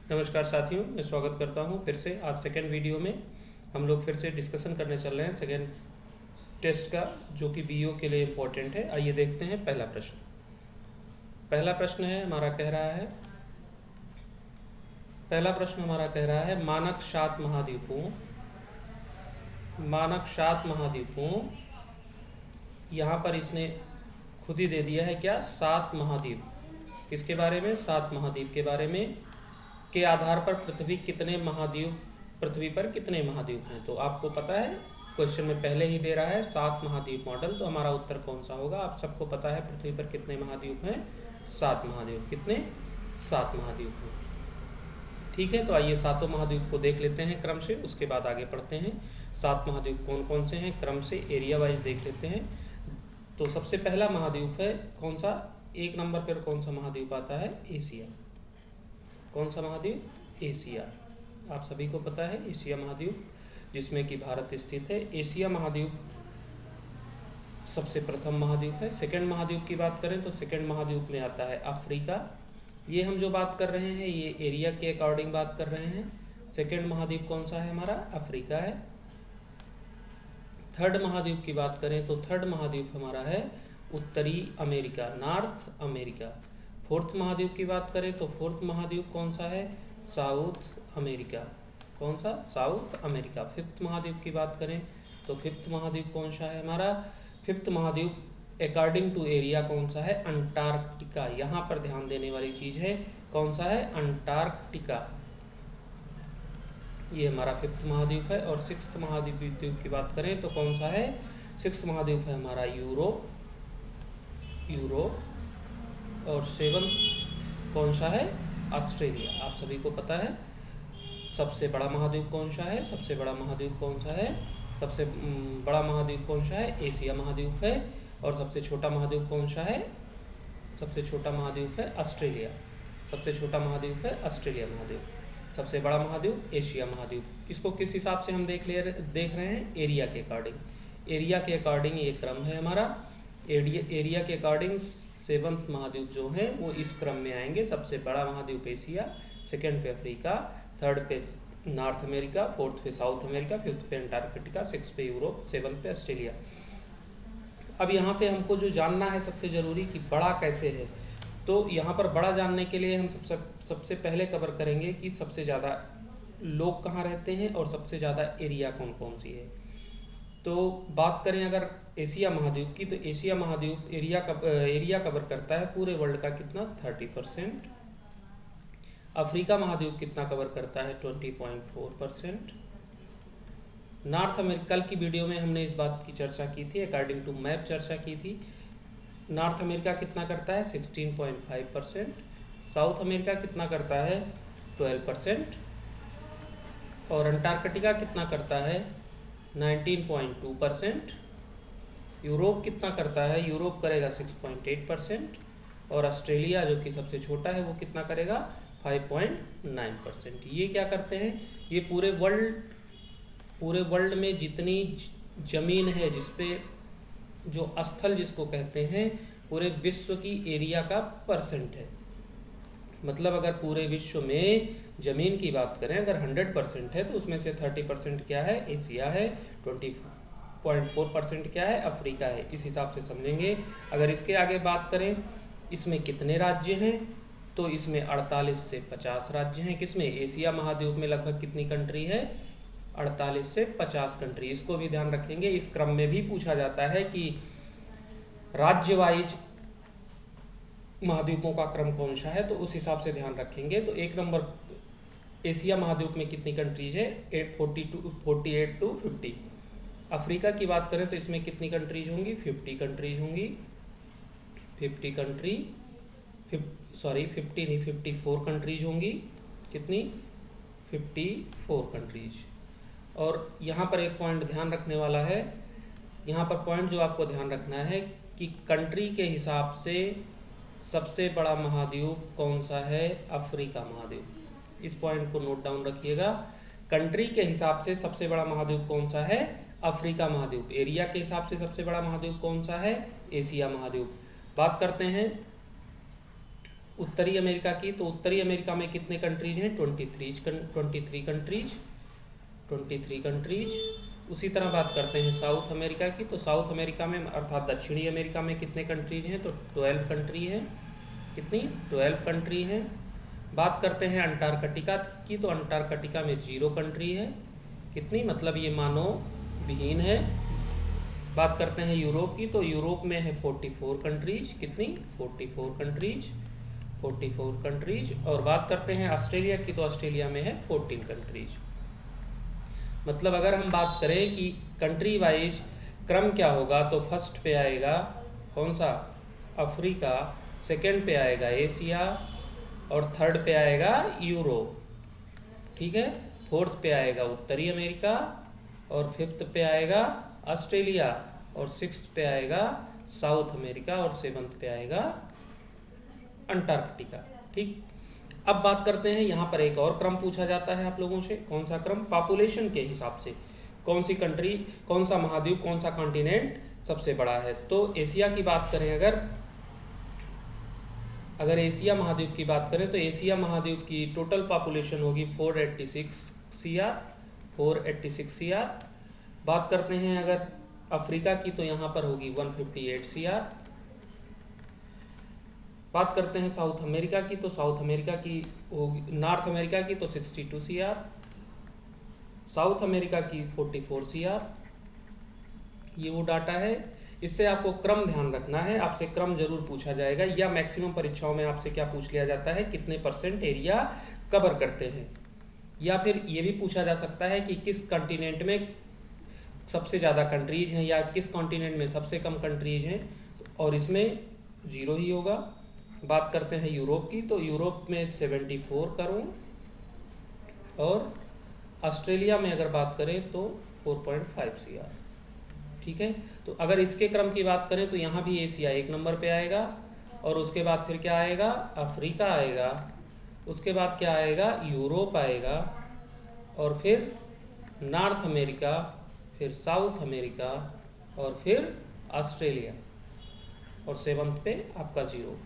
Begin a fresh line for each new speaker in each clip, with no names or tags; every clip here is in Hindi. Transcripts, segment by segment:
नमस्कार साथियों, मैं स्वागत करता हूं फिर से। आज सेकेंड वीडियो में हम लोग फिर से डिस्कशन करने चल रहे हैं सेकेंड टेस्ट का, जो कि बीओ के लिए इम्पोर्टेंट है। आइए देखते हैं पहला प्रश्न। पहला प्रश्न हमारा कह रहा है मानक सात महाद्वीपों, यहाँ पर इसने खुद ही दे दिया है क्या, 7 महाद्वीप। किसके बारे में? 7 महाद्वीप के बारे में। के आधार पर पृथ्वी पर कितने महाद्वीप हैं? तो आपको पता है, क्वेश्चन में पहले ही दे रहा है 7 महाद्वीप मॉडल। तो हमारा उत्तर कौन सा होगा? आप सबको पता है पृथ्वी पर कितने महाद्वीप हैं? 7 महाद्वीप। कितने? 7 महाद्वीप हैं। ठीक है, तो आइए सातों महाद्वीप को देख लेते हैं क्रम से, उसके बाद आगे पढ़ते हैं। 7 महाद्वीप कौन कौन से हैं, क्रम से एरिया वाइज देख लेते हैं। तो सबसे पहला महाद्वीप है कौन सा? 1 नंबर पर कौन सा महाद्वीप आता है? एशिया। कौन सा महाद्वीप? एशिया। आप सभी को पता है एशिया महाद्वीप, जिसमें कि भारत स्थित है। एशिया महाद्वीप सबसे प्रथम महाद्वीप है। सेकंड महाद्वीप की बात करें तो सेकंड महाद्वीप में आता है अफ्रीका। ये हम जो बात कर रहे हैं ये एरिया के अकॉर्डिंग बात कर रहे हैं। सेकंड महाद्वीप कौन सा है? हमारा अफ्रीका है। थर्ड महाद्वीप की बात करें तो थर्ड महाद्वीप हमारा है उत्तरी अमेरिका, नॉर्थ अमेरिका। फोर्थ महाद्वीप की बात करें तो फोर्थ महाद्वीप कौन सा है? South America. कौन सा? South America. फिफ्थ महाद्वीप की बात करें तो फिफ्थ महाद्वीप कौन सा है हमारा? फिफ्थ महाद्वीप अकॉर्डिंग टू एरिया कौन सा है? अंटार्कटिका। यहाँ पर ध्यान देने वाली चीज है, कौन सा है? अंटार्कटिका। ये हमारा फिफ्थ महाद्वीप है। और सिक्स्थ महाद्वीप की बात करें तो कौन सा है? सिक्स्थ महाद्वीप है हमारा यूरोप। और सेवंथ कौन सा है? ऑस्ट्रेलिया। आप सभी को पता है। सबसे बड़ा महाद्वीप कौन सा है? सबसे बड़ा महाद्वीप कौन सा है? सबसे बड़ा महाद्वीप कौन सा है? एशिया महाद्वीप है। और सबसे छोटा महाद्वीप कौन सा है? सबसे छोटा महाद्वीप है ऑस्ट्रेलिया। सबसे छोटा महाद्वीप है ऑस्ट्रेलिया महाद्वीप। सबसे बड़ा महाद्वीप एशिया महाद्वीप। इसको किस हिसाब से हम देख रहे हैं? एरिया के अकॉर्डिंग। एरिया के अकॉर्डिंग ये क्रम है हमारा। एरिया के अकॉर्डिंग सेवंथ महाद्वीप जो है वो इस क्रम में आएंगे। सबसे बड़ा महाद्वीप एशिया, सेकंड पे अफ्रीका, थर्ड पे नॉर्थ अमेरिका, फोर्थ पे साउथ अमेरिका, फिफ्थ पे अंटार्कटिका, सिक्स पे यूरोप, सेवंथ पे ऑस्ट्रेलिया। अब यहाँ से हमको जो जानना है सबसे जरूरी कि बड़ा कैसे है, तो यहाँ पर बड़ा जानने के लिए हम सबसे पहले कवर करेंगे कि सबसे ज़्यादा लोग कहाँ रहते हैं और सबसे ज़्यादा एरिया कौन कौन सी है। तो बात करें अगर एशिया महाद्वीप की, तो एशिया महाद्वीप एरिया कवर करता है पूरे वर्ल्ड का कितना? 30%। अफ्रीका महाद्वीप कितना कवर करता है? 20.4%। नॉर्थ अमेरिका, कल की वीडियो में हमने इस बात की चर्चा की थी, अकॉर्डिंग टू मैप चर्चा की थी। नॉर्थ अमेरिका कितना करता है? 16.5%। साउथ अमेरिका कितना करता है? 12%। और अंटार्कटिका कितना करता है? 19.2%। यूरोप कितना करता है? यूरोप करेगा 6.8%। और ऑस्ट्रेलिया जो कि सबसे छोटा है वो कितना करेगा? 5.9%। ये क्या करते हैं? ये पूरे वर्ल्ड में जितनी जमीन है, जिसपे जो स्थल जिसको कहते हैं, पूरे विश्व की एरिया का परसेंट है। मतलब अगर पूरे विश्व में जमीन की बात करें, अगर 100% है तो उसमें से 30% क्या है? एशिया है। 20.4% क्या है? अफ्रीका है। इस हिसाब से समझेंगे। अगर इसके आगे बात करें इसमें कितने राज्य हैं, तो इसमें 48 से 50 राज्य हैं। किसमें? एशिया महाद्वीप में लगभग कितनी कंट्री है? 48 से 50 कंट्री। इसको भी ध्यान रखेंगे। इस क्रम में भी पूछा जाता है कि राज्य वाइज महाद्वीपों का क्रम कौन सा है, तो उस हिसाब से ध्यान रखेंगे। तो 1 नंबर एशिया महाद्वीप में कितनी कंट्रीज है? 48 टू 50। अफ्रीका की बात करें तो इसमें कितनी कंट्रीज होंगी? 50 कंट्रीज होंगी। 54 कंट्रीज होंगी। कितनी? 54 कंट्रीज। और यहाँ पर एक पॉइंट ध्यान रखने वाला है। यहाँ पर पॉइंट जो आपको ध्यान रखना है कि कंट्री के हिसाब से सबसे बड़ा महाद्वीप कौन सा है? अफ्रीका महाद्वीप। इस पॉइंट को नोट डाउन रखिएगा। कंट्री के हिसाब से सबसे बड़ा महाद्वीप कौन सा है? अफ्रीका महाद्वीप। एरिया के हिसाब से सबसे बड़ा महाद्वीप कौन सा है? एशिया महाद्वीप। बात करते हैं उत्तरी अमेरिका की, तो उत्तरी अमेरिका में कितने कंट्रीज हैं? 23 कंट्रीज। उसी तरह बात करते हैं साउथ अमेरिका की, तो साउथ अमेरिका में अर्थात दक्षिणी अमेरिका में कितने कंट्रीज हैं? तो 12 कंट्री है। कितनी? 12 कंट्री हैं। बात करते हैं अंटार्कटिका की, तो अंटार्कटिका में 0 कंट्री है। कितनी? मतलब ये मानव विहीन है। बात करते हैं यूरोप की, तो यूरोप में है 44 कंट्रीज। कितनी? 44 कंट्रीज। और बात करते हैं ऑस्ट्रेलिया की, तो ऑस्ट्रेलिया में है 14 कंट्रीज। मतलब अगर हम बात करें कि कंट्री वाइज क्रम क्या होगा, तो फर्स्ट पे आएगा कौन सा? अफ्रीका, सेकंड पे आएगा एशिया, और थर्ड पे आएगा यूरोप, ठीक है। फोर्थ पे आएगा उत्तरी अमेरिका, और फिफ्थ पे आएगा ऑस्ट्रेलिया, और सिक्स्थ पे आएगा साउथ अमेरिका, और सेवंथ पे आएगा अंटार्कटिका, ठीक। अब बात करते हैं, यहाँ पर एक और क्रम पूछा जाता है आप लोगों से। कौन सा क्रम? पॉपुलेशन के हिसाब से कौन सी कंट्री, कौन सा महाद्वीप, कौन सा कॉन्टिनेंट सबसे बड़ा है। तो एशिया की बात करें, अगर एशिया महाद्वीप की बात करें, तो एशिया महाद्वीप की टोटल पॉपुलेशन होगी 486 सीआर। बात करते हैं अगर अफ्रीका की, तो यहाँ पर होगी 158 सीआर। बात करते हैं साउथ अमेरिका की, तो साउथ अमेरिका की होगी, नॉर्थ अमेरिका की तो 62 सीआर, साउथ अमेरिका की 44 सीआर। ये वो डाटा है। इससे आपको क्रम ध्यान रखना है, आपसे क्रम जरूर पूछा जाएगा, या मैक्सिमम परीक्षाओं में आपसे क्या पूछ लिया जाता है, कितने % एरिया कवर करते हैं। या फिर ये भी पूछा जा सकता है कि किस कॉन्टिनेंट में सबसे ज़्यादा कंट्रीज हैं, या किस कॉन्टिनेंट में सबसे कम कंट्रीज हैं, और इसमें 0 ही होगा। बात करते हैं यूरोप की, तो यूरोप में 74 करोड़, और ऑस्ट्रेलिया में अगर बात करें तो 4.5 सीआर, ठीक है। तो अगर इसके क्रम की बात करें, तो यहाँ भी एशिया 1 नंबर पे आएगा, और उसके बाद फिर क्या आएगा? अफ्रीका आएगा, उसके बाद क्या आएगा? यूरोप आएगा, और फिर नॉर्थ अमेरिका, फिर साउथ अमेरिका, और फिर ऑस्ट्रेलिया, और सेवंथ पे आपका 0।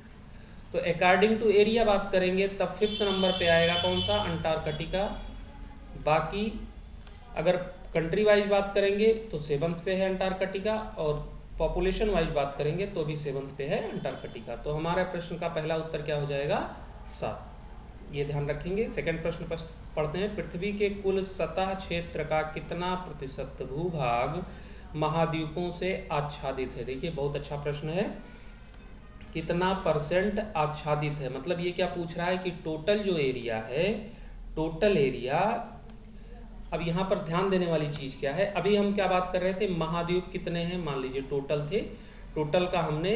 तो अकॉर्डिंग टू एरिया बात करेंगे, तब 5th नंबर पे आएगा कौन सा? अंटार्कटिका। बाकी अगर कंट्री वाइज बात करेंगे तो 7th पे है अंटार्कटिका, और पॉपुलेशन वाइज बात करेंगे तो भी 7th पे है अंटार्कटिका। तो हमारे प्रश्न का पहला उत्तर क्या हो जाएगा? 7। ये ध्यान रखेंगे। सेकंड प्रश्न पढ़ते हैं। पृथ्वी के कुल सतह क्षेत्र का कितना % भूभाग महाद्वीपों से आच्छादित है? देखिए बहुत अच्छा प्रश्न है। कितना % आच्छादित है, मतलब ये क्या पूछ रहा है कि टोटल जो एरिया है, टोटल एरिया। अब यहाँ पर ध्यान देने वाली चीज क्या है, अभी हम क्या बात कर रहे थे, महाद्वीप कितने हैं, मान लीजिए टोटल थे, टोटल का हमने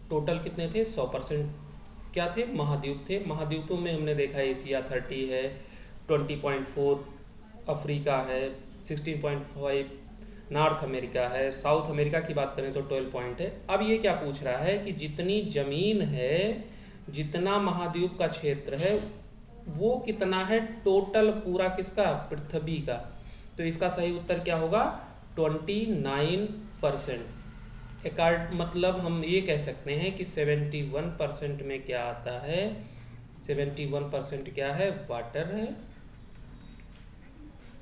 टोटल कितने थे, 100% क्या थे, महाद्वीप थे। महाद्वीपों में हमने देखा एशिया 30 है, 20.4 अफ्रीका है, 16.5 नॉर्थ अमेरिका है, साउथ अमेरिका की बात करें तो 12 पॉइंट है। अब ये क्या पूछ रहा है कि जितनी जमीन है, जितना महाद्वीप का क्षेत्र है, वो कितना है टोटल पूरा किसका, पृथ्वी का। तो इसका सही उत्तर क्या होगा, 29%। मतलब हम ये कह सकते हैं कि 71% में क्या आता है, 71% क्या है, वाटर है,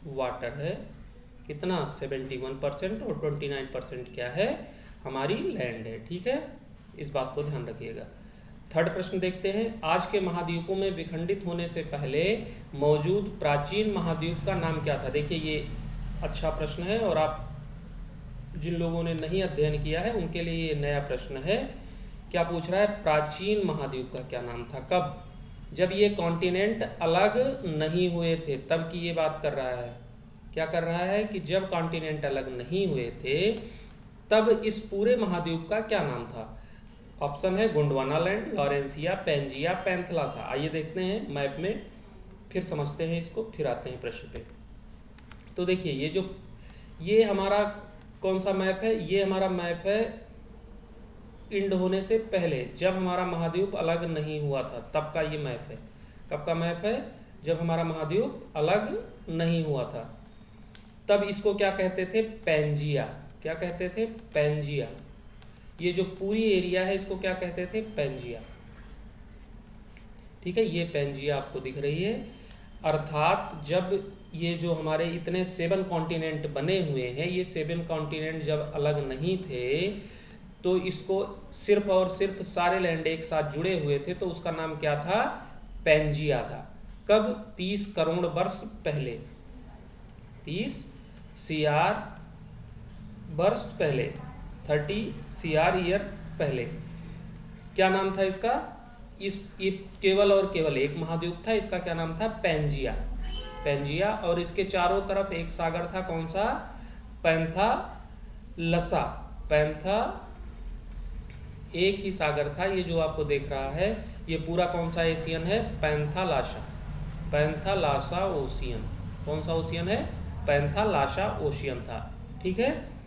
वाटर है। कितना, 71%, और 29% क्या है, हमारी लैंड है। ठीक है, इस बात को ध्यान रखिएगा। थर्ड प्रश्न देखते हैं। आज के महाद्वीपों में विखंडित होने से पहले मौजूद प्राचीन महाद्वीप का नाम क्या था। देखिए ये अच्छा प्रश्न है, और आप जिन लोगों ने नहीं अध्ययन किया है उनके लिए ये नया प्रश्न है। क्या पूछ रहा है, प्राचीन महाद्वीप का क्या नाम था, कब, जब ये कॉन्टिनेंट अलग नहीं हुए थे, तब की ये बात कर रहा है। क्या कर रहा है कि जब कॉन्टिनेंट अलग नहीं हुए थे तब इस पूरे महाद्वीप का क्या नाम था। ऑप्शन है गोंडवानालैंड, लॉरेंसिया, पैंजिया, पैंथलासा। आइए देखते हैं मैप में, फिर समझते हैं इसको, फिर आते हैं प्रश्न पे। तो देखिए ये हमारा कौन सा मैप है, ये हमारा मैप है इंड होने से पहले, जब हमारा महाद्वीप अलग नहीं हुआ था तब का ये मैप है। कब का मैप है, जब हमारा महाद्वीप अलग नहीं हुआ था। तब इसको क्या कहते थे, पैंजिया। क्या कहते थे, पैंजिया। ये जो पूरी एरिया है इसको क्या कहते थे, पैंजिया। ठीक है, ये पेंजिया आपको दिख रही है। अर्थात जब ये जो हमारे इतने 7 कॉन्टिनेंट बने हुए हैं, ये 7 कॉन्टिनेंट जब अलग नहीं थे तो इसको सिर्फ और सिर्फ सारे लैंड एक साथ जुड़े हुए थे, तो उसका नाम क्या था? पेंजिया था। कब? 30 करोड़ वर्ष पहले, 30 CR वर्ष पहले, 30 CR ईयर पहले। क्या नाम था इसका? ये केवल और केवल एक महाद्वीप था, इसका क्या नाम था? पेंजिया। पेंजिया। और इसके चारों तरफ एक सागर था, कौन सा? पैंथालसा। पैंथा एक ही सागर था, ये जो आपको देख रहा है ये पूरा कौन सा एशियन है? पैंथालासा। Panthalassa ocean. कौन सा ओशियन है? पैंथालासा ओशियन था। ठीक है।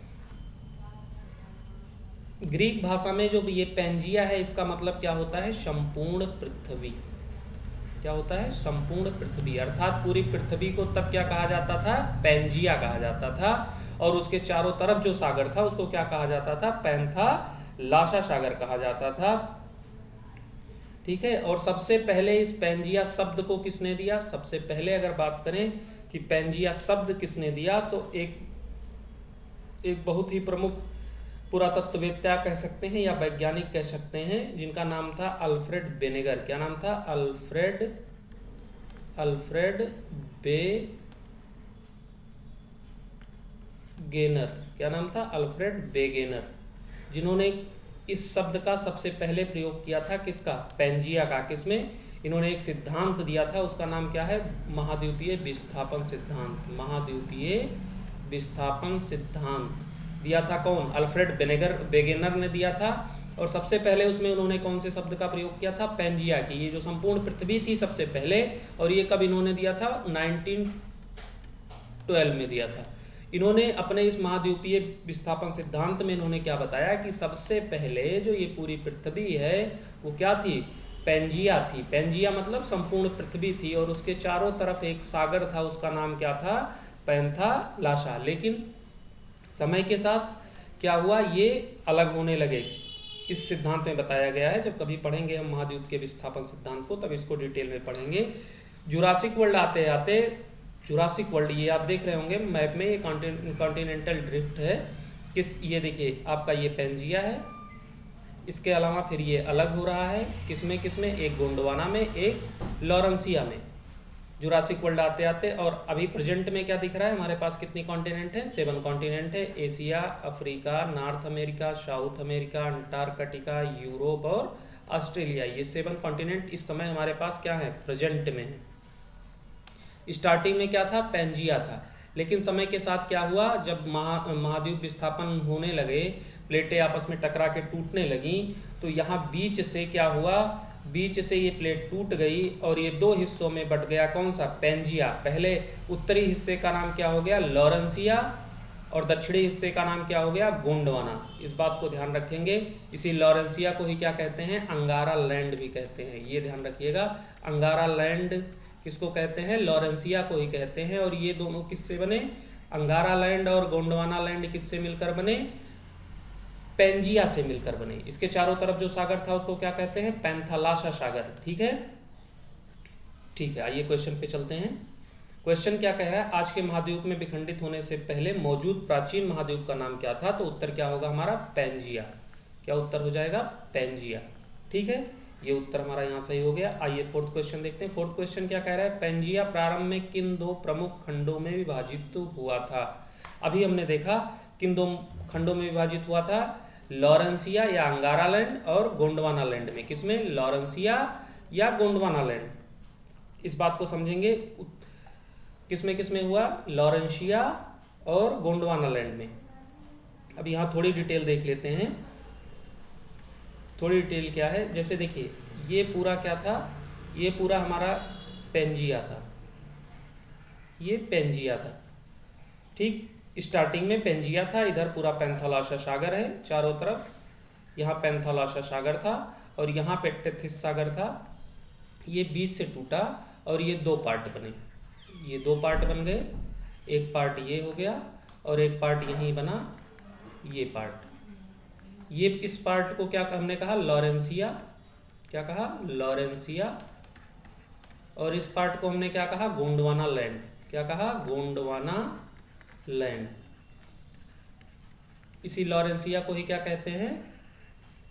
ग्रीक भाषा में जो ये पेंजिया है, इसका मतलब क्या होता है? संपूर्ण पृथ्वी। क्या होता है? संपूर्ण पृथ्वी। अर्थात पूरी पृथ्वी को तब क्या कहा जाता था? पेंजिया कहा जाता था। और उसके चारों तरफ जो सागर था उसको क्या कहा जाता था? पैंथालासा सागर कहा जाता था। ठीक है। और सबसे पहले इस पेंजिया शब्द को किसने दिया? सबसे पहले अगर बात करें कि पेंजिया शब्द किसने दिया, तो एक बहुत ही प्रमुख पुरातत्ववेत्ता कह सकते हैं या वैज्ञानिक कह सकते हैं, जिनका नाम था अल्फ्रेड बेनेगर। क्या नाम था? अल्फ्रेड बेगेनर। क्या नाम था? अल्फ्रेड बेगेनर, जिन्होंने इस शब्द का सबसे पहले प्रयोग किया था। किसका? पेंजिया का। किसमें? इन्होंने एक सिद्धांत दिया था, उसका नाम क्या है? महाद्वीपीय विस्थापन सिद्धांत। महाद्वीपीय विस्थापन सिद्धांत दिया था। कौन? अल्फ्रेड बेगेनर ने दिया था। और सबसे पहले उसमें उन्होंने कौन से शब्द का प्रयोग किया था? पेंजिया की। ये जो संपूर्ण पृथ्वी थी सबसे पहले, और ये कब इन्होंने दिया था? 1912 में दिया था। इन्होंने अपने इस महाद्वीपीय विस्थापन सिद्धांत में इन्होंने क्या बताया कि सबसे पहले जो ये पूरी पृथ्वी है वो क्या थी? पेंजिया थी। पेंजिया मतलब संपूर्ण पृथ्वी थी, और उसके चारों तरफ एक सागर था, उसका नाम क्या था? पैंथालासा। लेकिन समय के साथ क्या हुआ? ये अलग होने लगे। इस सिद्धांत में बताया गया है, जब कभी पढ़ेंगे हम महाद्वीप के विस्थापन सिद्धांत को तब इसको डिटेल में पढ़ेंगे। जुरासिक वर्ल्ड आते आते, जुरासिक वर्ल्ड ये आप देख रहे होंगे मैप में, ये कॉन्टिनेंटल ड्रिफ्ट है। ये देखिए आपका ये पेंजिया है, इसके अलावा फिर ये अलग हो रहा है। किसमें? एक गोंडवाना में, एक लॉरेंसिया में। जुरासिक वर्ल्ड आते आते, और अभी प्रेजेंट में क्या दिख रहा है हमारे पास? कितनी कॉन्टिनेंट है? 7 कॉन्टिनेंट है। Asia, Africa, north America, south America, Antarctica, Europe और ऑस्ट्रेलिया। ये 7 कॉन्टिनेंट इस समय हमारे पास क्या है? प्रेजेंट में है। स्टार्टिंग में क्या था? पेंजिया था। लेकिन समय के साथ क्या हुआ? जब महाद्वीप विस्थापन होने लगे, प्लेटें आपस में टकरा के टूटने लगी, तो यहाँ बीच से क्या हुआ? बीच से ये प्लेट टूट गई और ये 2 हिस्सों में बट गया। कौन सा? पेंजिया। पहले उत्तरी हिस्से का नाम क्या हो गया? लॉरेंसिया, और दक्षिणी हिस्से का नाम क्या हो गया? गोंडवाना। इस बात को ध्यान रखेंगे। इसी लॉरेंसिया को ही क्या कहते हैं? अंगारा लैंड भी कहते हैं। ये ध्यान रखिएगा, अंगारा लैंड किसको कहते हैं? लॉरेंसिया को ही कहते हैं। और ये दोनों किससे बने? अंगारा लैंड और गोंडवाना लैंड किससे मिलकर बने? पेंजिया से मिलकर बने। इसके चारों तरफ जो सागर था उसको क्या कहते हैं? पैंथालासा सागर। ठीक है, ठीक है। आइए क्वेश्चन पे चलते हैं। क्वेश्चन क्या कह रहा है? आज के महाद्वीप में विखंडित होने से पहले मौजूद प्राचीन महाद्वीप का नाम क्या था? तो उत्तर क्या होगा हमारा? पेंजिया। क्या उत्तर हो जाएगा? पेंजिया। ठीक है, ये उत्तर हमारा यहाँ सही हो गया। आइए फोर्थ क्वेश्चन देखते हैं। फोर्थ क्वेश्चन क्या कह रहा है? पेंजिया प्रारंभ में किन 2 प्रमुख खंडों में विभाजित हुआ था? अभी हमने देखा किन 2 खंडों में विभाजित हुआ था? लॉरेंसिया या अंगारा लैंड और गोंडवाना लैंड में। किसमें? लॉरेंसिया या गोंडवाना लैंड। इस बात को समझेंगे, किसमें हुआ? लॉरेंसिया और गोंडवाना लैंड में। अब यहाँ थोड़ी डिटेल देख लेते हैं। थोड़ी डिटेल क्या है? जैसे देखिए, ये पूरा क्या था? ये पूरा हमारा पेंजिया था। ये पेंजिया था। ठीक, स्टार्टिंग में पेंजिया था। इधर पूरा पैंथालासा सागर है चारों तरफ। यहाँ पैंथालासा सागर था और यहाँ पे टेथिस सागर था। ये बीच से टूटा और ये 2 पार्ट बने। ये 2 पार्ट बन गए। एक पार्ट ये हो गया और एक पार्ट यहीं बना, ये पार्ट। ये इस पार्ट को क्या हमने कहा? लॉरेंसिया। क्या कहा? लॉरेंसिया। और इस पार्ट को हमने क्या कहा, गोंडवाना लैंड। क्या कहा, गोंडवाना लैंड। इसी लॉरेंसिया को ही क्या कहते हैं,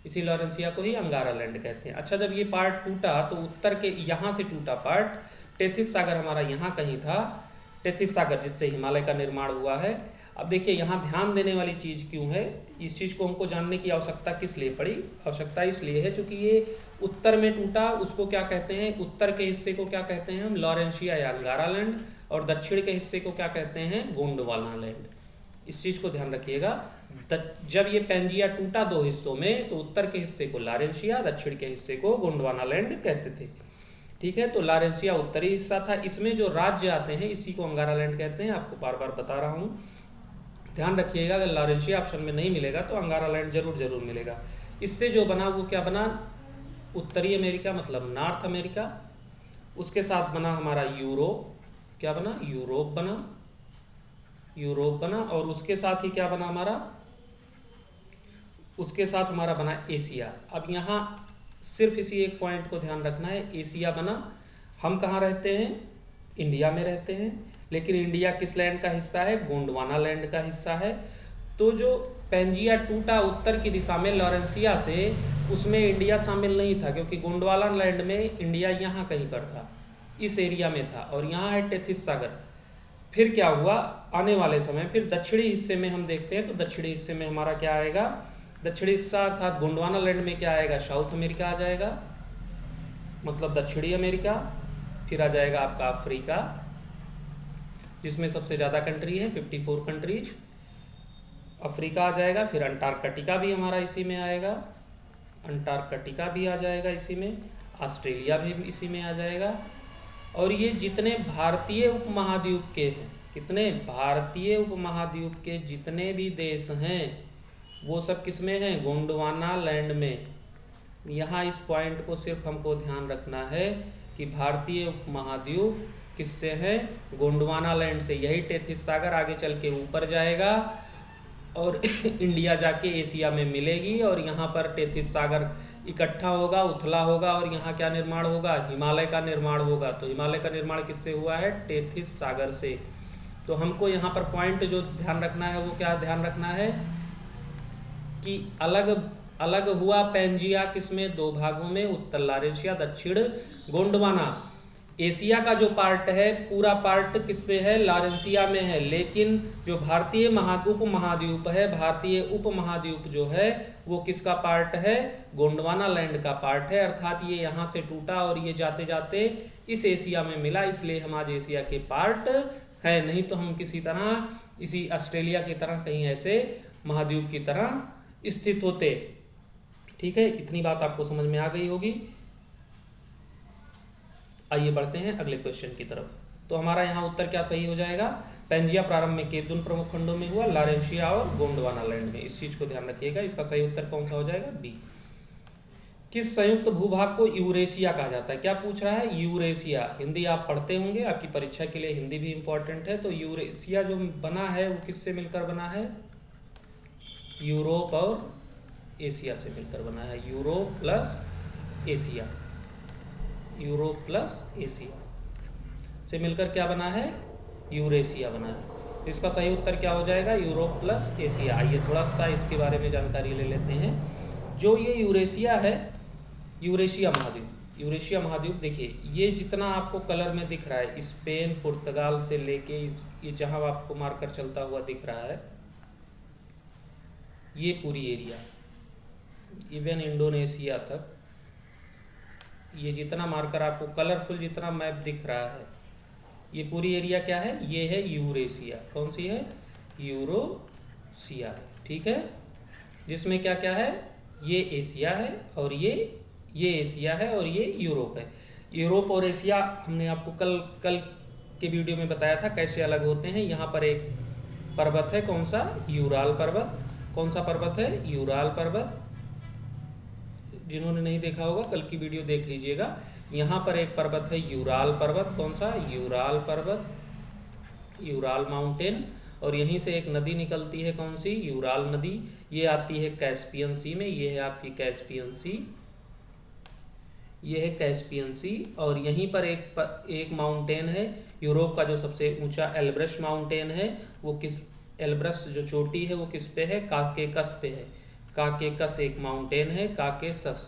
इसी लॉरेंसिया को ही अंगारा लैंड कहते हैं। अच्छा, जब ये पार्ट टूटा तो उत्तर के यहाँ से टूटा पार्ट, टेथिस सागर हमारा यहाँ कहीं था, टेथिस सागर जिससे हिमालय का निर्माण हुआ है। अब देखिए यहाँ ध्यान देने वाली चीज़ क्यों है, इस चीज़ को हमको जानने की आवश्यकता किस लिए पड़ी। आवश्यकता इसलिए है क्योंकि ये उत्तर में टूटा, उसको क्या कहते हैं, उत्तर के हिस्से को क्या कहते हैं हम, लॉरेंशिया या अंगारा लैंड, और दक्षिण के हिस्से को क्या कहते हैं, गोंडवाना लैंड। इस चीज़ को ध्यान रखिएगा। जब ये पेंजिया टूटा दो हिस्सों में तो उत्तर के हिस्से को लॉरेंशिया, दक्षिण के हिस्से को गोंडवाना लैंड कहते थे। ठीक है, तो लॉरेंशिया उत्तरी हिस्सा था, इसमें जो राज्य आते हैं इसी को अंगारा लैंड कहते हैं। आपको बार बार बता रहा हूँ, ध्यान रखिएगा। अगर लॉरेंशिया ऑप्शन में नहीं मिलेगा तो अंगारा लैंड जरूर मिलेगा। इससे जो बना वो क्या बना, उत्तरी अमेरिका मतलब नॉर्थ अमेरिका। उसके साथ बना हमारा यूरोप। क्या बना, यूरोप बना, यूरोप बना। और उसके साथ ही क्या बना हमारा, उसके साथ हमारा बना एशिया। अब यहाँ सिर्फ इसी एक पॉइंट को ध्यान रखना है, एशिया बना। हम कहाँ रहते हैं, इंडिया में रहते हैं, लेकिन इंडिया किस लैंड का हिस्सा है, गोंडवाना लैंड का हिस्सा है। तो जो पेंजिया टूटा उत्तर की दिशा में लॉरेंसिया से, उसमें इंडिया शामिल नहीं था क्योंकि गोंडवाना लैंड में इंडिया यहाँ कहीं पर था, इस एरिया में था, और यहाँ है टेथिस सागर। फिर क्या हुआ, आने वाले समय फिर दक्षिणी हिस्से में हम देखते हैं तो दक्षिणी हिस्से में हमारा क्या आएगा, दक्षिणी हिस्सा अर्थात गोंडवाना लैंड में क्या आएगा, साउथ अमेरिका आ जाएगा, मतलब दक्षिणी अमेरिका। फिर आ जाएगा आपका अफ्रीका जिसमें सबसे ज़्यादा कंट्री है, 54 कंट्रीज, अफ्रीका आ जाएगा। फिर अंटार्कटिका भी हमारा इसी में आएगा, अंटार्कटिका भी आ जाएगा इसी में, ऑस्ट्रेलिया भी इसी में आ जाएगा। और ये जितने भारतीय उपमहाद्वीप के हैं, कितने भारतीय उपमहाद्वीप के जितने भी देश हैं वो सब किस में हैं, गोंडवाना लैंड में। यहाँ इस पॉइंट को सिर्फ हमको ध्यान रखना है कि भारतीय उपमहाद्वीप किससे हैं, गोंडवाना लैंड से। यही टेथिस सागर आगे चल के ऊपर जाएगा और इंडिया जाके एशिया में मिलेगी, और यहाँ पर टेथिस सागर इकट्ठा होगा, उथला होगा, और यहाँ क्या निर्माण होगा, हिमालय का निर्माण होगा। तो हिमालय का निर्माण किससे हुआ है, टेथिस सागर से। तो हमको यहाँ पर पॉइंट जो ध्यान रखना है वो क्या ध्यान रखना है कि अलग अलग हुआ पेंजिया किसमें, दो भागों में, उत्तर लॉरेंशिया, दक्षिण गोंडवाना। एशिया का जो पार्ट है पूरा पार्ट किसमें है, लॉरेंशिया में है, लेकिन जो भारतीय उपमहाद्वीप है, भारतीय उपमहाद्वीप जो है वो किसका पार्ट है, गोंडवाना लैंड का पार्ट है। अर्थात ये यहाँ से टूटा और ये जाते जाते इस एशिया में मिला, इसलिए हम आज एशिया के पार्ट है। नहीं तो हम किसी तरह इसी ऑस्ट्रेलिया की तरह कहीं ऐसे महाद्वीप की तरह स्थित होते। ठीक है, इतनी बात आपको समझ में आ गई होगी। आइए बढ़ते हैं अगले क्वेश्चन की तरफ। तो हमारा यहाँ उत्तर क्या सही हो जाएगा, पेंजिया प्रारंभ में केतुन प्रमुख खंडों में हुआ, लॉरेंशिया और गोंडवाना लैंड में। इस चीज को ध्यान रखिएगा। इसका सही उत्तर कौन सा हो जाएगा, बी। किस संयुक्त भूभाग को यूरेशिया कहा जाता है, क्या पूछ रहा है, यूरेशिया। हिंदी आप पढ़ते होंगे, आपकी परीक्षा के लिए हिंदी भी इंपॉर्टेंट है। तो यूरेशिया जो बना है वो किससे मिलकर बना है, यूरोप और एशिया से मिलकर बना है। Europe plus Asia, Europe plus Asia से मिलकर क्या बना है, यूरेशिया बना है। तो इसका सही उत्तर क्या हो जाएगा, यूरोप प्लस एशिया। आइए थोड़ा सा इसके बारे में जानकारी ले लेते हैं। जो ये यूरेशिया है, यूरेशिया महाद्वीप, यूरेशिया महाद्वीप देखिए ये जितना आपको कलर में दिख रहा है, स्पेन पुर्तगाल से लेके ये जहां आपको मार्कर चलता हुआ दिख रहा है, ये पूरी एरिया इवन इंडोनेशिया तक, ये जितना मार्कर आपको कलरफुल जितना मैप दिख रहा है, ये पूरी एरिया क्या है, ये है यूरेशिया। कौन सी है, यूरोशिया। ठीक है, जिसमें क्या क्या है, ये एशिया है और ये एशिया है और ये यूरोप है। यूरोप और एशिया हमने आपको कल के वीडियो में बताया था कैसे अलग होते हैं। यहाँ पर एक पर्वत है, कौन सा, यूराल पर्वत। कौन सा पर्वत है, यूराल पर्वत। जिन्होंने नहीं देखा होगा कल की वीडियो देख लीजिएगा। यहाँ पर एक पर्वत है यूराल पर्वत, कौन सा, यूराल पर्वत, यूराल माउंटेन। और यहीं से एक नदी निकलती है, कौन सी, यूराल नदी। ये आती है कैस्पियन सी में, ये है आपकी कैस्पियन सी। ये है कैस्पियन सी, और यहीं पर एक माउंटेन है यूरोप का जो सबसे ऊंचा एल्ब्रस माउंटेन है, वो किस, एल्ब्रस जो चोटी है वो किस पे है, काकेकस पे है। काकेकस एक माउंटेन है, काकेसस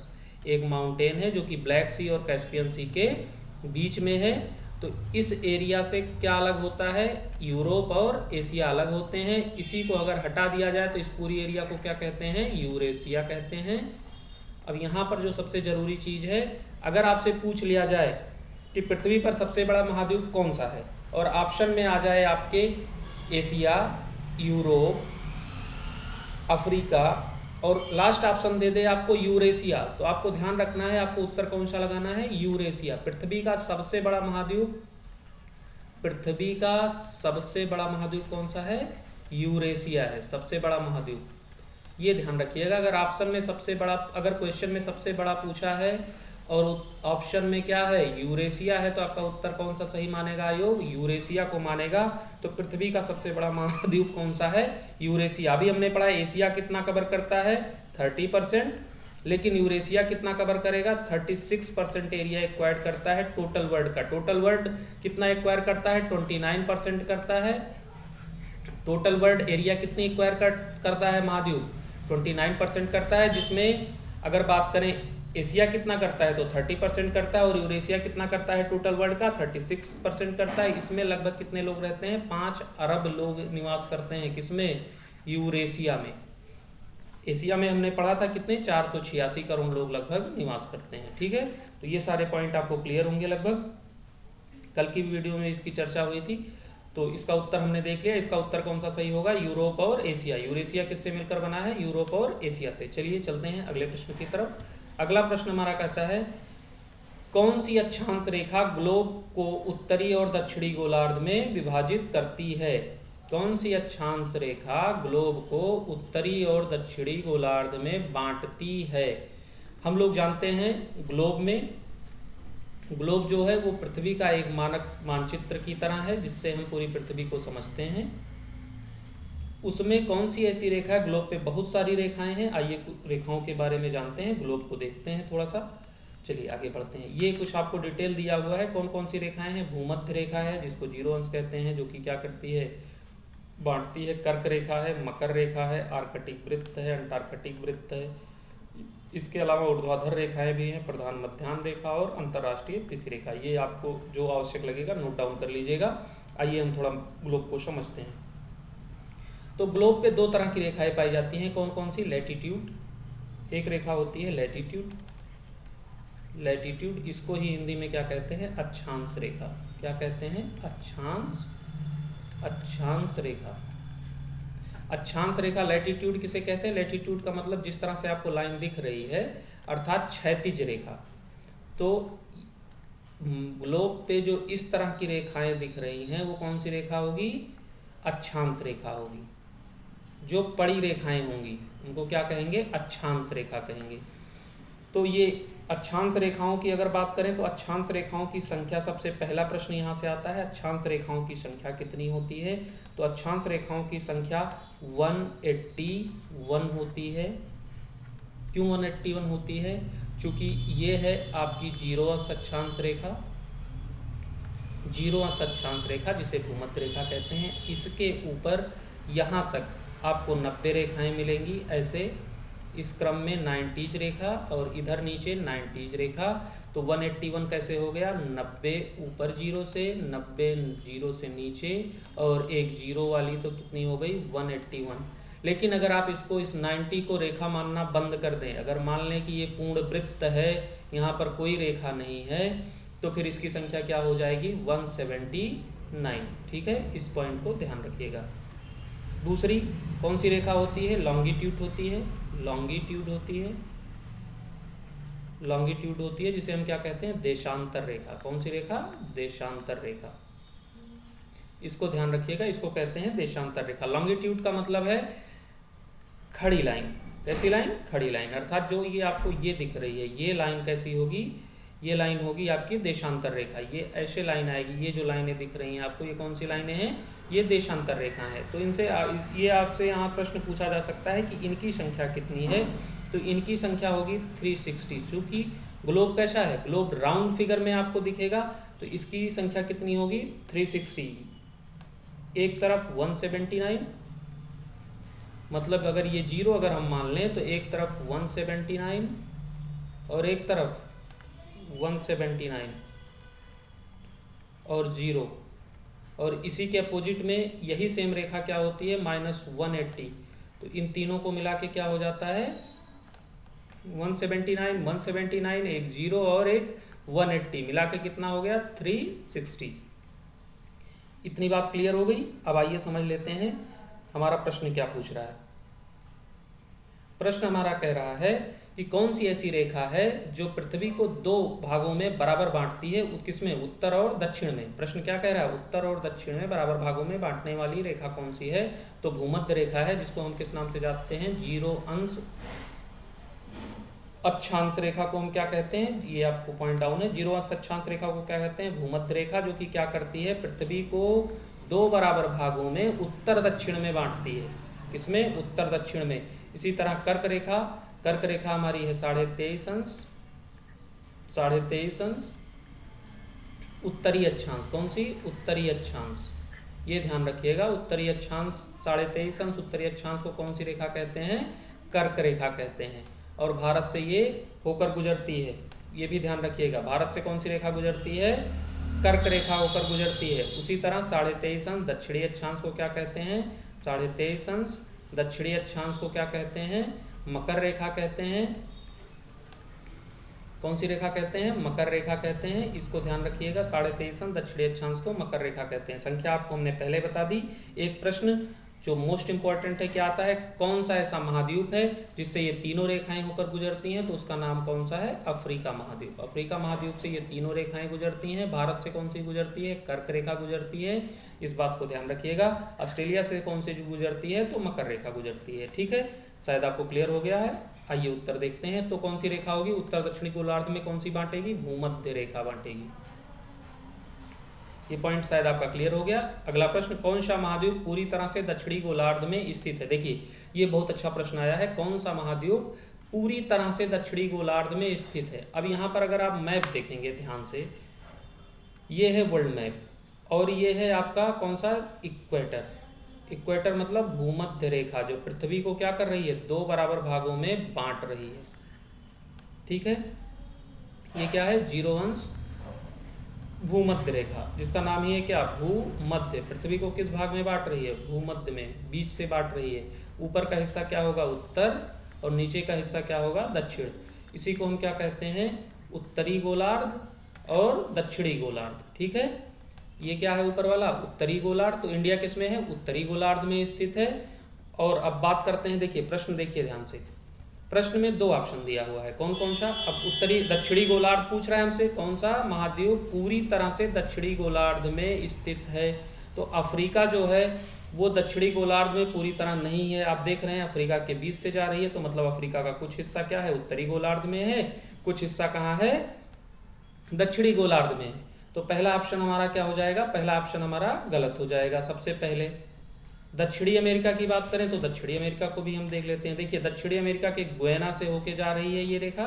एक माउंटेन है जो कि ब्लैक सी और कैस्पियन सी के बीच में है। तो इस एरिया से क्या अलग होता है, यूरोप और एशिया अलग होते हैं। इसी को अगर हटा दिया जाए तो इस पूरी एरिया को क्या कहते हैं, यूरेशिया कहते हैं। अब यहाँ पर जो सबसे ज़रूरी चीज़ है, अगर आपसे पूछ लिया जाए कि पृथ्वी पर सबसे बड़ा महाद्वीप कौन सा है, और ऑप्शन में आ जाए आपके एशिया, यूरोप, अफ्रीका, और लास्ट ऑप्शन दे दे आपको यूरेशिया, तो आपको ध्यान रखना है आपको उत्तर कौन सा लगाना है, यूरेशिया। पृथ्वी का सबसे बड़ा महाद्वीप, पृथ्वी का सबसे बड़ा महाद्वीप कौन सा है, यूरेशिया है सबसे बड़ा महाद्वीप। ये ध्यान रखिएगा, अगर ऑप्शन में सबसे बड़ा, अगर क्वेश्चन में सबसे बड़ा पूछा है और ऑप्शन में क्या है, यूरेशिया है, तो आपका उत्तर कौन सा सही मानेगा आयोग, यूरेशिया को मानेगा। तो पृथ्वी का सबसे बड़ा महाद्वीप कौन सा है, यूरेशिया। अभी हमने पढ़ा एशिया कितना कवर करता है, 30%, लेकिन यूरेशिया कितना कवर करेगा, 36% एरिया एक्वायर करता है टोटल वर्ल्ड का। टोटल वर्ल्ड कितना एक्वायर करता है, 29% करता है। टोटल वर्ल्ड एरिया कितनी एक्वायर करता है महाद्वीप, 29% करता है, जिसमें अगर बात करें एशिया कितना करता है तो 30% करता है, और यूरेशिया कितना करता है टोटल वर्ल्ड का, 36% करता है। इसमें लगभग कितने लोग रहते हैं, 5 अरब लोग निवास करते हैं, किसमें, यूरेशिया में। एशिया में हमने पढ़ा था कितने, 486 करोड़ लोग लगभग निवास करते हैं। ठीक है, तो ये सारे पॉइंट आपको क्लियर होंगे लगभग। कल की वीडियो में इसकी चर्चा हुई थी, तो इसका उत्तर हमने देख लिया। इसका उत्तर कौन सा सही होगा, यूरोप और एशिया। यूरेशिया किससे मिलकर बना है, यूरोप और एशिया से। चलिए चलते हैं अगले प्रश्न की तरफ। अगला प्रश्न हमारा कहता है, कौन सी अक्षांश रेखा ग्लोब को उत्तरी और दक्षिणी गोलार्ध में विभाजित करती है। कौन सी अक्षांश रेखा ग्लोब को उत्तरी और दक्षिणी गोलार्ध में बांटती है। हम लोग जानते हैं ग्लोब जो है वो पृथ्वी का एक मानक मानचित्र की तरह है, जिससे हम पूरी पृथ्वी को समझते हैं। उसमें कौन सी ऐसी रेखा है, ग्लोब पे बहुत सारी रेखाएं हैं। आइए रेखाओं के बारे में जानते हैं, ग्लोब को देखते हैं थोड़ा सा। चलिए आगे बढ़ते हैं। ये कुछ आपको डिटेल दिया हुआ है, कौन कौन सी रेखाएं हैं। भूमध्य रेखा है जिसको 0 अंश कहते हैं, जो कि क्या करती है, बांटती है। कर्क रेखा है, मकर रेखा है, आर्कटिक वृत्त है, अंटार्कटिक वृत्त है। इसके अलावा ऊर्ध्वाधर रेखाएं भी हैं, प्रधान मध्याह्न रेखा और अंतर्राष्ट्रीय तिथि रेखा। ये आपको जो आवश्यक लगेगा नोट डाउन कर लीजिएगा। आइए हम थोड़ा ग्लोब को समझते हैं। तो ग्लोब पे 2 तरह की रेखाएं पाई जाती हैं, कौन कौन सी, लैटिट्यूड, एक रेखा होती है लैटिट्यूड। लैटिट्यूड, इसको ही हिंदी में क्या कहते हैं, अक्षांश रेखा। क्या कहते हैं, अक्षांश रेखा। अक्षांश रेखा लैटिट्यूड किसे कहते हैं, लैटिट्यूड का मतलब जिस तरह से आपको लाइन दिख रही है, अर्थात क्षैतिज रेखा। तो ग्लोब पे जो इस तरह की रेखाएं दिख रही हैं वो कौन सी रेखा होगी, अक्षांश रेखा होगी। जो पड़ी रेखाएं होंगी उनको क्या कहेंगे, अक्षांश रेखा कहेंगे। तो ये अक्षांश रेखाओं की अगर बात करें तो अक्षांश रेखाओं की संख्या, सबसे पहला प्रश्न यहाँ से आता है, अक्षांश रेखाओं की संख्या कितनी होती है। तो अक्षांश रेखाओं की संख्या 181 होती है। क्यों 181 होती है, चूंकि ये है आपकी 0 अंश अक्षांश रेखा, 0 अंश अक्षांश रेखा जिसे भूमध्य रेखा कहते हैं। इसके ऊपर यहाँ तक आपको 90 रेखाएं मिलेंगी, ऐसे इस क्रम में 90 रेखा और इधर नीचे 90 रेखा। तो 181 कैसे हो गया, 90 ऊपर 0 से, 90 0 से नीचे, और एक 0 वाली तो कितनी हो गई, 181। लेकिन अगर आप इसको इस 90 को रेखा मानना बंद कर दें, अगर मान लें कि ये पूर्ण वृत्त है, यहाँ पर कोई रेखा नहीं है, तो फिर इसकी संख्या क्या हो जाएगी, 179। ठीक है, इस पॉइंट को ध्यान रखिएगा। दूसरी कौन सी रेखा होती है, लॉन्गिट्यूड होती है। लॉन्गिट्यूड होती है, लॉन्गिट्यूड होती है जिसे हम क्या कहते हैं, देशांतर रेखा। कौन सी रेखा, देशांतर रेखा। इसको ध्यान रखिएगा, इसको कहते हैं देशांतर रेखा। लॉन्गिट्यूड का मतलब है खड़ी लाइन। कैसी लाइन, खड़ी लाइन। अर्थात जो ये आपको ये दिख रही है, ये लाइन कैसी होगी, ये लाइन होगी आपकी देशांतर रेखा। ये ऐसे लाइन आएगी, ये जो लाइनें दिख रही हैं आपको, ये कौन सी लाइनें हैं, ये देशांतर रेखा है। तो इनसे ये आपसे यहाँ प्रश्न पूछा जा सकता है कि इनकी संख्या कितनी है। तो इनकी संख्या होगी 360, चूँकि ग्लोब कैसा है, ग्लोब राउंड फिगर में आपको दिखेगा, तो इसकी संख्या कितनी होगी 360, एक तरफ 179, मतलब अगर ये 0 अगर हम मान लें तो एक तरफ 179 और एक तरफ 179 और 0, और इसी के अपोजिट में यही सेम रेखा क्या होती है -180, तो इन तीनों को मिला के क्या हो जाता है 179 एक 0 और एक 180 मिला के कितना हो गया 360। इतनी बात क्लियर हो गई। अब आइए समझ लेते हैं हमारा प्रश्न क्या पूछ रहा है। प्रश्न हमारा कह रहा है कि कौन सी ऐसी रेखा है जो पृथ्वी को दो भागों में बराबर बांटती है, किसमें, उत्तर और दक्षिण में। प्रश्न क्या कह रहा है, उत्तर और दक्षिण में बराबर भागों में बांटने वाली रेखा कौन सी है, तो भूमध्य रेखा है, जिसको हम किस नाम से जानते हैं, 0 अंश अक्षांश रेखा को हम क्या कहते हैं, ये आपको पॉइंट डाउन है, 0 अंश अक्षांश रेखा को क्या कहते हैं, भूमध्य रेखा, जो कि क्या करती है, पृथ्वी को दो बराबर भागों में उत्तर दक्षिण में बांटती है, किसमें, उत्तर दक्षिण में। इसी तरह कर्क रेखा, कर्क रेखा हमारी है 23.5 अंश उत्तरी अक्षांश, कौन सी, उत्तरी अक्षांश, ये ध्यान रखिएगा, उत्तरी अक्षांश 23.5 अंश उत्तरी अक्षांश को कौन सी रेखा कहते हैं, कर्क रेखा कहते हैं, और भारत से ये होकर गुजरती है, ये भी ध्यान रखिएगा, भारत से कौन सी रेखा गुजरती है, कर्क रेखा होकर गुजरती है। उसी तरह 23.5 अंश दक्षिणी अक्षांश को क्या कहते हैं, 23.5 अंश दक्षिणी अक्षांश को क्या कहते हैं, मकर रेखा कहते हैं, कौन सी रेखा कहते हैं, मकर रेखा कहते हैं, इसको ध्यान रखिएगा, 23.5 अंश दक्षिणी अक्षांश को मकर रेखा कहते हैं। संख्या आपको हमने पहले बता दी। एक प्रश्न जो मोस्ट इंपॉर्टेंट है, क्या आता है, कौन सा ऐसा महाद्वीप है जिससे ये तीनों रेखाएं होकर गुजरती हैं, तो उसका नाम कौन सा है, अफ्रीका महाद्वीप। अफ्रीका महाद्वीप से ये तीनों रेखाएं गुजरती हैं। भारत से कौन सी गुजरती है, कर्क रेखा गुजरती है, इस बात को ध्यान रखिएगा। ऑस्ट्रेलिया से कौन सी गुजरती है, तो मकर रेखा गुजरती है। ठीक है, शायद आपको क्लियर हो गया है। आइए उत्तर देखते हैं, तो कौन सी रेखा होगी, उत्तर दक्षिणी गोलार्ध में कौन सी बांटेगी, भूमध्य रेखा बांटेगी। ये पॉइंट शायद आपका क्लियर हो गया। अगला प्रश्न, कौन सा महाद्वीप पूरी तरह से दक्षिणी गोलार्ध में स्थित है। देखिए ये बहुत अच्छा प्रश्न आया है, कौन सा महाद्वीप पूरी तरह से दक्षिणी गोलार्ध में स्थित है। अब यहाँ पर अगर आप मैप देखेंगे ध्यान से, ये है वर्ल्ड मैप, और ये है आपका कौन सा, इक्वेटर। इक्वेटर मतलब भूमध्य रेखा, जो पृथ्वी को क्या कर रही है, दो बराबर भागों में बांट रही है। ठीक है, ये क्या है, 0 अंश भूमध्य रेखा, जिसका नाम ही है क्या, भूमध्य। पृथ्वी को किस भाग में बांट रही है, भूमध्य में, बीच से बांट रही है। ऊपर का हिस्सा क्या होगा, उत्तर, और नीचे का हिस्सा क्या होगा, दक्षिण। इसी को हम क्या कहते हैं, उत्तरी गोलार्ध और दक्षिणी गोलार्ध। ठीक है, ये क्या है ऊपर वाला, उत्तरी गोलार्ध, तो इंडिया किस में है, उत्तरी गोलार्ध में स्थित है। और अब बात करते हैं, देखिए प्रश्न देखिए ध्यान से, प्रश्न में 2 ऑप्शन दिया हुआ है, कौन कौन सा। अब उत्तरी दक्षिणी गोलार्ध पूछ रहा है हमसे, कौन सा महाद्वीप पूरी तरह से दक्षिणी गोलार्ध में स्थित है। तो अफ्रीका जो है वो दक्षिणी गोलार्ध में पूरी तरह नहीं है। आप देख रहे हैं अफ्रीका के बीच से जा रही है, तो मतलब अफ्रीका का कुछ हिस्सा क्या है, उत्तरी गोलार्ध में है, कुछ हिस्सा कहाँ है, दक्षिणी गोलार्ध में है। तो पहला ऑप्शन हमारा क्या हो जाएगा, पहला ऑप्शन हमारा गलत हो जाएगा। सबसे पहले दक्षिणी अमेरिका की बात करें तो दक्षिणी अमेरिका को भी हम देख लेते हैं। देखिए दक्षिणी अमेरिका के गुयाना से होके जा रही है ये रेखा,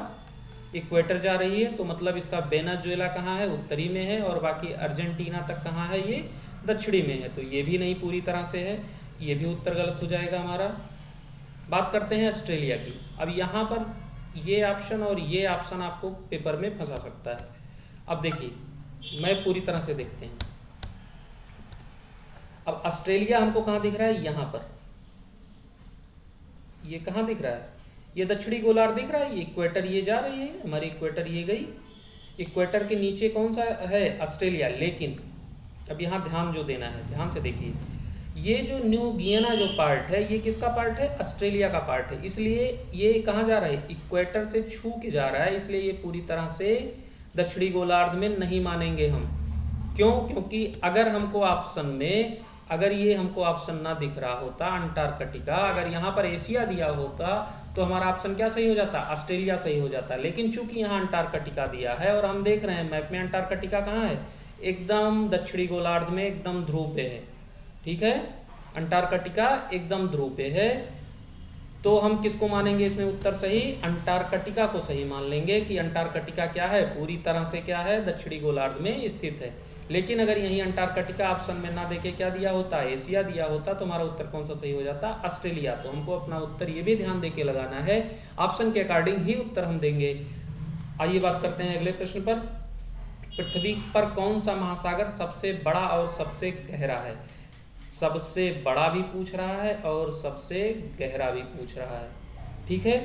इक्वेटर जा रही है, तो मतलब इसका वेनेजुएला कहाँ है, उत्तरी में है, और बाकी अर्जेंटीना तक कहाँ है, ये दक्षिणी में है। तो ये भी नहीं पूरी तरह से है, ये भी उत्तर गलत हो जाएगा हमारा। बात करते हैं ऑस्ट्रेलिया की। अब यहाँ पर ये ऑप्शन और ये ऑप्शन आपको पेपर में फंसा सकता है। अब देखिए मैं पूरी तरह से देखते हैं। अब ऑस्ट्रेलिया हमको कहाँ दिख रहा है, यहाँ पर, ये कहाँ दिख रहा है, ये दक्षिणी गोलार्ध दिख रहा है, ये इक्वेटर ये जा रही है हमारी, इक्वेटर ये गई, इक्वेटर के नीचे कौन सा है, ऑस्ट्रेलिया। लेकिन अब यहाँ ध्यान जो देना है, ध्यान से देखिए, ये जो न्यू गियाना जो पार्ट है, ये किसका पार्ट है, ऑस्ट्रेलिया का पार्ट है। इसलिए ये कहाँ जा रहा है, इक्वेटर से छू के जा रहा है, इसलिए ये पूरी तरह से दक्षिणी गोलार्ध में नहीं मानेंगे हम। क्यों, क्योंकि अगर हमको ऑप्शन में, अगर ये हमको ऑप्शन ना दिख रहा होता अंटार्कटिका, अगर यहाँ पर एशिया दिया होता तो हमारा ऑप्शन क्या सही हो जाता, ऑस्ट्रेलिया सही हो जाता। लेकिन चूंकि यहाँ अंटार्कटिका दिया है और हम देख रहे हैं मैप में अंटार्कटिका कहाँ है, एकदम दक्षिणी गोलार्ध में, एकदम ध्रुव पे है। ठीक है, अंटार्कटिका एकदम ध्रुव पे है, तो हम किसको मानेंगे इसमें उत्तर सही? अंटार्कटिका को सही मान लेंगे कि अंटार्कटिका क्या है, पूरी तरह से क्या है, दक्षिणी गोलार्ध में स्थित है। लेकिन अगर यहीं अंटार्कटिका ऑप्शन में ना देके क्या दिया होता, एशिया दिया होता, तो हमारा उत्तर कौन सा सही हो जाता? ऑस्ट्रेलिया। तो हमको अपना उत्तर ये भी ध्यान देके लगाना है, ऑप्शन के अकॉर्डिंग ही उत्तर हम देंगे। आइए बात करते हैं अगले प्रश्न पर। पृथ्वी पर कौन सा महासागर सबसे बड़ा और सबसे गहरा है? सबसे बड़ा भी पूछ रहा है और सबसे गहरा भी पूछ रहा है, ठीक है।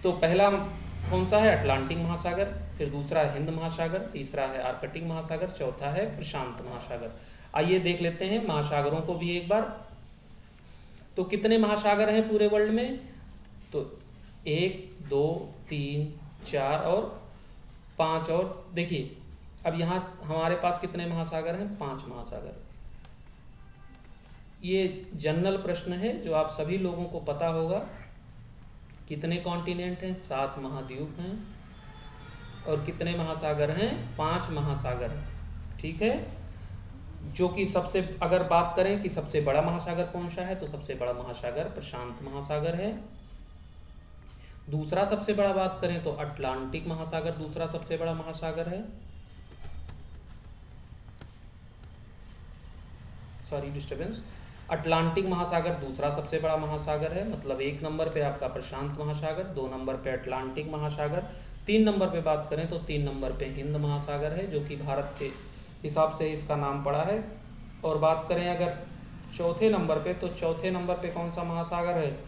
तो पहला कौन सा है? अटलांटिक महासागर, फिर दूसरा है हिंद महासागर, तीसरा है आर्कटिक महासागर, चौथा है प्रशांत महासागर। आइए देख लेते हैं महासागरों को भी एक बार। तो कितने महासागर हैं पूरे वर्ल्ड में? तो 1 2 3 4 और 5, और देखिए अब यहाँ हमारे पास कितने महासागर हैं? 5 महासागर। ये जनरल प्रश्न है जो आप सभी लोगों को पता होगा। कितने कॉन्टिनेंट हैं? 7 महाद्वीप हैं। और कितने महासागर हैं? 5 महासागर, ठीक है। जो कि सबसे, अगर बात करें कि सबसे बड़ा महासागर कौन सा है, तो सबसे बड़ा महासागर प्रशांत महासागर है। दूसरा सबसे बड़ा बात करें तो अटलांटिक महासागर दूसरा सबसे बड़ा महासागर है। Sorry disturbance. अटलांटिक महासागर दूसरा सबसे बड़ा महासागर है, मतलब 1 नंबर पे आपका प्रशांत महासागर, 2 नंबर पे अटलांटिक महासागर, 3 नंबर पे बात करें तो 3 नंबर पे हिंद महासागर है, जो कि भारत के हिसाब से इसका नाम पड़ा है। और बात करें अगर चौथे नंबर पे, तो चौथे नंबर पे कौन सा महासागर है?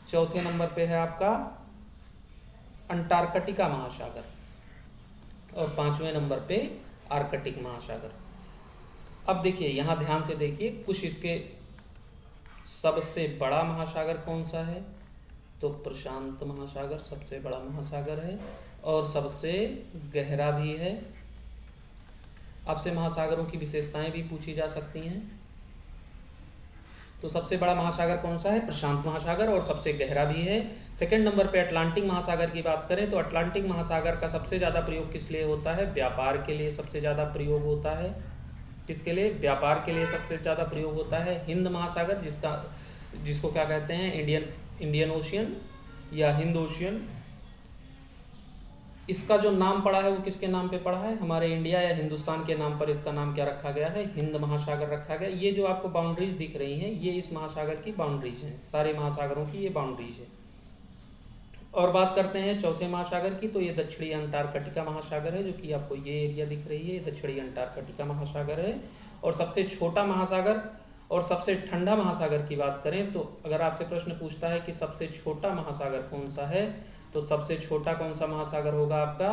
चौथे नंबर पे है आपका अंटार्कटिका महासागर, और 5वें नंबर पे आर्कटिक महासागर। अब देखिए यहाँ ध्यान से देखिए, कुछ इसके सबसे बड़ा महासागर कौन सा है? तो प्रशांत महासागर सबसे बड़ा महासागर है और सबसे गहरा भी है। आपसे महासागरों की विशेषताएं भी पूछी जा सकती हैं। तो सबसे बड़ा महासागर कौन सा है? प्रशांत महासागर, और सबसे गहरा भी है। सेकंड नंबर पे अटलांटिक महासागर की बात करें तो अटलांटिक महासागर का सबसे ज़्यादा प्रयोग किस लिए होता है? व्यापार के लिए सबसे ज़्यादा प्रयोग होता है। किसके लिए? व्यापार के लिए सबसे ज़्यादा प्रयोग होता है। हिंद महासागर, जिसको क्या कहते हैं? इंडियन ओशियन या हिंद ओशियन, इसका जो नाम पड़ा है वो किसके नाम पे पड़ा है? हमारे इंडिया या हिंदुस्तान के नाम पर इसका नाम क्या रखा गया है? हिंद महासागर रखा गया। ये जो आपको बाउंड्रीज दिख रही हैं, ये इस महासागर की बाउंड्रीज हैं, सारे महासागरों की ये बाउंड्रीज है। और बात करते हैं चौथे महासागर की, तो ये दक्षिणी अंटार्कटिका महासागर है, जो कि आपको ये एरिया दिख रही है, ये दक्षिणी अंटार्कटिका महासागर है। और सबसे छोटा महासागर और सबसे ठंडा महासागर की बात करें तो अगर आपसे प्रश्न पूछता है कि सबसे छोटा महासागर कौन सा है, तो सबसे छोटा कौन सा महासागर होगा? आपका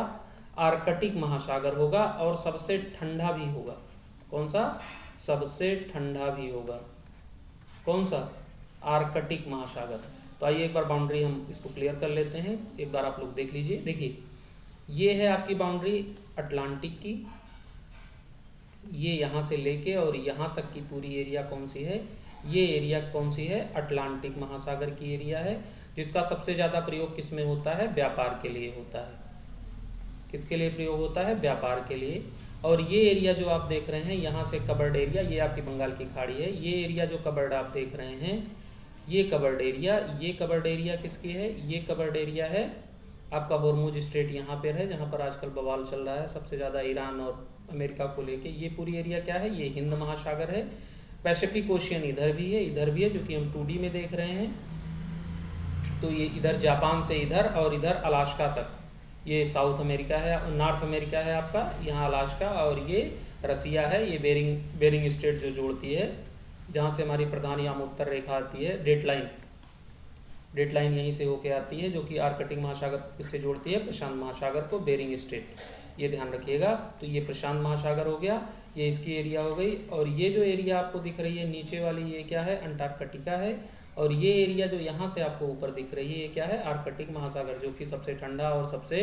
आर्कटिक महासागर होगा। और सबसे ठंडा भी होगा। कौन सा? सबसे ठंडा भी होगा। कौन सा? आर्कटिक महासागर। तो आइए एक बार बाउंड्री हम इसको क्लियर कर लेते हैं, एक बार आप लोग देख लीजिए। देखिए ये है आपकी बाउंड्री अटलांटिक की, ये यहाँ से लेके और यहाँ तक की पूरी एरिया कौन सी है? ये एरिया कौन सी है? अटलांटिक महासागर की एरिया है, जिसका सबसे ज़्यादा प्रयोग किस में होता है? व्यापार के लिए होता है। किसके लिए प्रयोग होता है? व्यापार के लिए। और ये एरिया जो आप देख रहे हैं यहाँ से कवर्ड एरिया, ये आपकी बंगाल की खाड़ी है। ये एरिया जो कवर्ड आप देख रहे हैं, ये कवर्ड एरिया, ये कवर्ड एरिया किसकी है? ये कवर्ड एरिया है आपका हॉर्मुज स्ट्रेट यहाँ पर है, जहाँ पर आजकल बवाल चल रहा है सबसे ज़्यादा ईरान और अमेरिका को लेके। ये पूरी एरिया क्या है? ये हिंद महासागर है। पैसिफिक ओशियन इधर भी है, इधर भी है, जो कि हम 2D में देख रहे हैं। तो ये इधर जापान से इधर और इधर अलास्का तक, ये साउथ अमेरिका है, नॉर्थ अमेरिका है आपका, यहाँ अलास्का, और ये रसिया है। ये बेरिंग स्ट्रेट जो जोड़ती है, जहाँ से हमारी प्रधान याम उत्तर रेखा आती है, डेट लाइन यहीं से होके आती है, जो कि आर्कटिक महासागर से जोड़ती है प्रशांत महासागर को, बेरिंग स्ट्रेट। ये ध्यान रखिएगा। तो ये प्रशांत महासागर हो गया, ये इसकी एरिया हो गई। और ये जो एरिया आपको दिख रही है नीचे वाली, ये क्या है? अंटार्कटिका है। और ये एरिया जो यहाँ से आपको ऊपर दिख रही है, ये क्या है? आर्कटिक महासागर, जो कि सबसे ठंडा और सबसे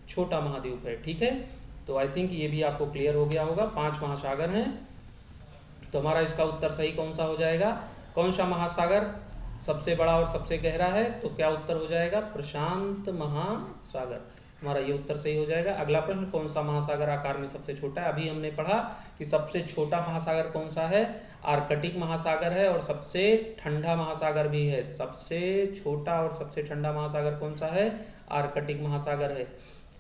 छोटा महाद्वीप है, ठीक है। तो आई थिंक ये भी आपको क्लियर हो गया होगा। 5 महासागर हैं, तो हमारा इसका उत्तर सही कौन सा हो जाएगा? कौन सा महासागर सबसे बड़ा और सबसे गहरा है? तो क्या उत्तर हो जाएगा? प्रशांत महासागर। हमारा ये उत्तर सही हो जाएगा। अगला प्रश्न, कौन सा महासागर आकार में सबसे छोटा है? अभी हमने पढ़ा कि सबसे छोटा महासागर कौन सा है? आर्कटिक महासागर है, और सबसे ठंडा महासागर भी है। सबसे छोटा और सबसे ठंडा महासागर कौन सा है? आर्कटिक महासागर है।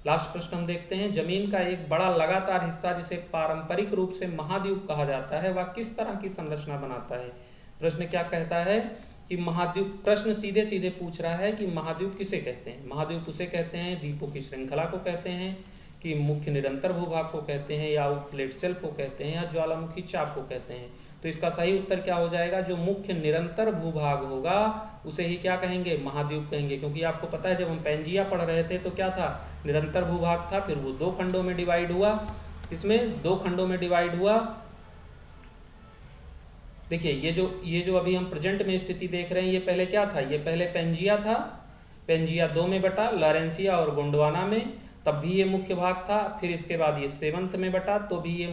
लास्ट प्रश्न हम देखते हैं, जमीन का एक बड़ा लगातार हिस्सा जिसे पारंपरिक रूप से महाद्वीप कहा जाता है, वह किस तरह की संरचना बनाता है? प्रश्न क्या कहता है कि महाद्वीप, प्रश्न सीधे सीधे पूछ रहा है कि महाद्वीप किसे कहते हैं? महाद्वीप उसे कहते हैं, द्वीपों की श्रृंखला को कहते हैं, कि मुख्य निरंतर भूभाग को कहते हैं, या प्लेट शेल्फ को कहते हैं, या ज्वालामुखी चाप को कहते हैं। तो इसका सही उत्तर क्या हो जाएगा? जो मुख्य निरंतर भूभाग होगा उसे ही क्या कहेंगे? महाद्वीप कहेंगे। क्योंकि आपको पता है जब हम पैंजिया पढ़ रहे थे तो क्या था? निरंतर भूभाग था, फिर वो 2 खंडों में डिवाइड हुआ। इसमें 2 खंडों में डिवाइड हुआ। देखिए ये जो अभी हम प्रेजेंट में स्थिति देख रहे हैं, ये पहले क्या था? ये पहले पैंजिया था। पैंजिया 2 में बटा, लॉरेंसिया और गोंडवाना में, तब भी ये मुख्य भाग था। फिर इसके बाद ये सेवंत में बटा, तो भी ये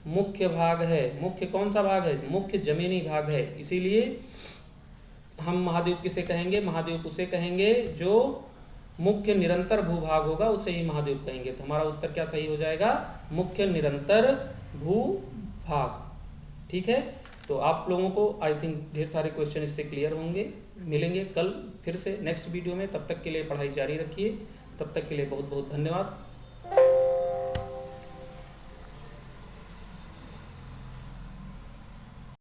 मुख्य भाग है। मुख्य कौन सा भाग है? मुख्य जमीनी भाग है। इसीलिए हम महाद्वीप किसे कहेंगे? महाद्वीप उसे कहेंगे जो मुख्य निरंतर भूभाग होगा, उसे ही महाद्वीप कहेंगे। तो हमारा उत्तर क्या सही हो जाएगा? मुख्य निरंतर भूभाग। ठीक है, तो आप लोगों को आई थिंक ढेर सारे क्वेश्चन इससे क्लियर होंगे। मिलेंगे कल फिर से नेक्स्ट वीडियो में, तब तक के लिए पढ़ाई जारी रखिए। तब तक के लिए बहुत बहुत धन्यवाद।